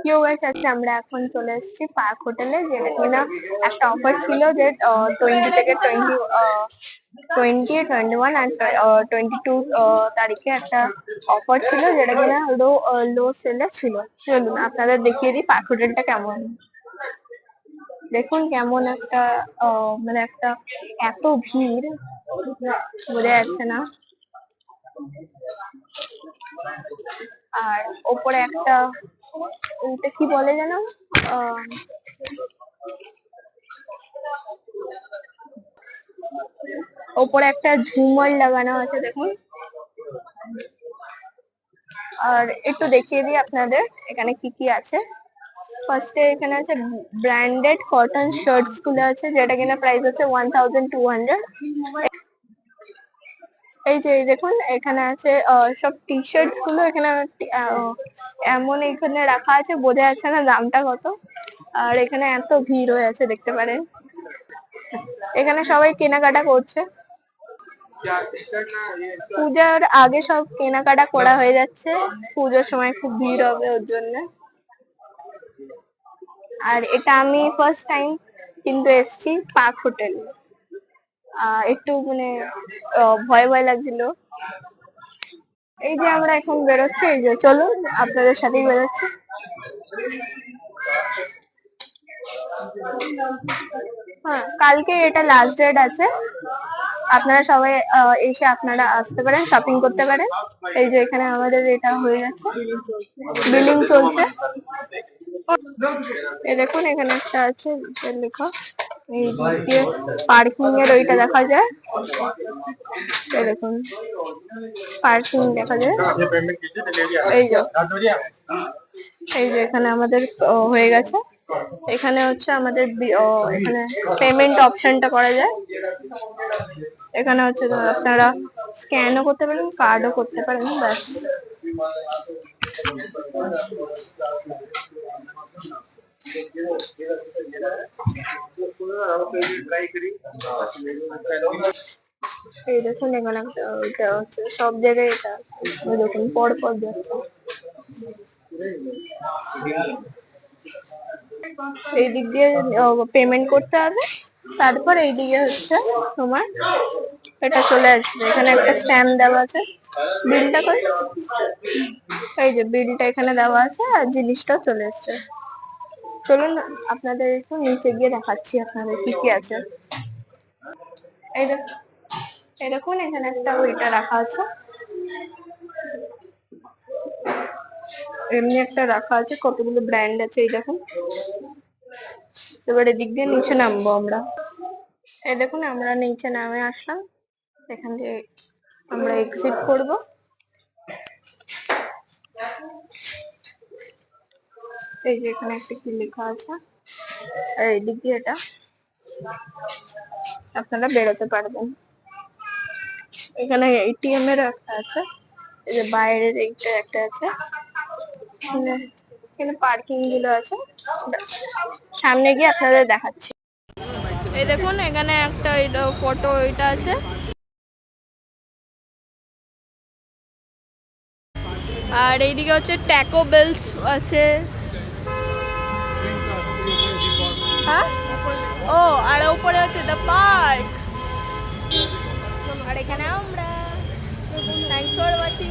You guys, আজকে আমরা এখন চলে এসেছি পার্ক হোটেলে, যেটা কিনা একটা অফার ছিল যে 20 থেকে 21 আর 22 তারিখে একটা অফার ছিল, যেটা কিনা লো সেলে ছিল। চলুন আপনাদের দেখিয়ে দিই পার্ক হোটেলটা কেমন। দেখুন কেমন একটা মানে একটা এত ভিড়, বোঝা যাচ্ছে না। আর ওপরে একটা, ওটা কি বলে যেন, আহ, ওপরে একটা ঝুমার লাগানো আছে দেখুন। আর একটু দেখিয়ে দিই আপনাদের এখানে কি কি আছে। ফার্স্টে এখানে আছে ব্র্যান্ডেড কটন শার্টস গুলো আছে, যেটা কিনা প্রাইস হচ্ছে 1200। এই যে দেখুন এখানে আছে সব টি শার্টস গুলো, এখানে এমন এখানে রাখা আছে, বোঝা যাচ্ছে না দামটা কত। আর এখানে এত ভিড় হয়ে আছে দেখতে পারেন, এখানে সবাই কেনাকাটা করছে। পূজার আগে সব কেনাকাটা করা হয়ে যাচ্ছে, পুজোর সময় খুব ভিড় হবে ওর জন্য। আর এটা আমি ফার্স্ট টাইম কিন্তু এসছি পার্ক হোটেল, একটু মানে ভয় ভয় লাগছিল। এই যে আমরা এখন বেরোচ্ছি, এই যে চলুন আপনাদের সাথেই বেরোচ্ছি। হ্যাঁ, কালকে এটা লাস্ট ডেট আছে, আপনারা সবাই এসে আপনারা আসতে পারেন, শপিং করতে পারেন। এই যে এখানে আমাদের এটা হয়ে যাচ্ছে, বিলিং চলছে। এই দেখুন এখানে একটা আছে লেখা, এই দিয়ে পার্কিং এর ওইটা দেখা যায়। এই দেখুন পার্কিং দেখা যায়। এই যে এই যে এখানে আমাদের হয়ে গেছে। এখানে হচ্ছে আমাদের এখানে পেমেন্ট অপশনটা করা যায়। এখানে হচ্ছে আপনারা স্ক্যানও করতে পারেন, কার্ডও করতে পারেন, ব্যাস। এই দেখুন এখানে এটা হচ্ছে সব জায়গায় এটা, দেখুন পর পর যাচ্ছে। এই দিক দিয়ে পেমেন্ট করতে হবে, তারপর এই দিকে হচ্ছে তোমার এটা চলে আসবে। এখানে একটা স্ট্যাম্প দেওয়া আছে, বিলটা কই, এই যে বিলটা এখানে দেওয়া আছে, আর জিনিসটাও চলে এসছে। চলুন আপনাদের একটু নিচে গিয়ে দেখাচ্ছি আপনাদের কি কি আছে। এই দেখুন এখানে একটা ওইটা রাখা আছে, এমনি একটা রাখা আছে, কতগুলো ব্র্যান্ড আছে এই দেখুন। এবার এদিক দিয়ে নিচে নামবো আমরা। এই দেখুন আমরা নিচে নামে আসলাম, এখান দিয়ে আমরা এক্সিট করব। এই যে এখানে একটা কি লেখা আছে, আর এদিক দিয়ে এটা আপনারা বেরোতে পারবেন। এখানে এটিএম এর একটা আছে, এই যে বাইরের এইটা একটা আছে, এখানে পার্কিং গুলো আছে, সামনে গিয়ে আপনাদের দেখাচ্ছি। এই দেখুন এখানে একটা ফটো এটা আছে, আর এইদিকে হচ্ছে ট্যাকো বেলস আছে। হ্যাঁ, ও আর উপরে হচ্ছে দ্য পার্ক। আর এখানে আমরা, থ্যাঙ্কস ফর ওয়াচিং।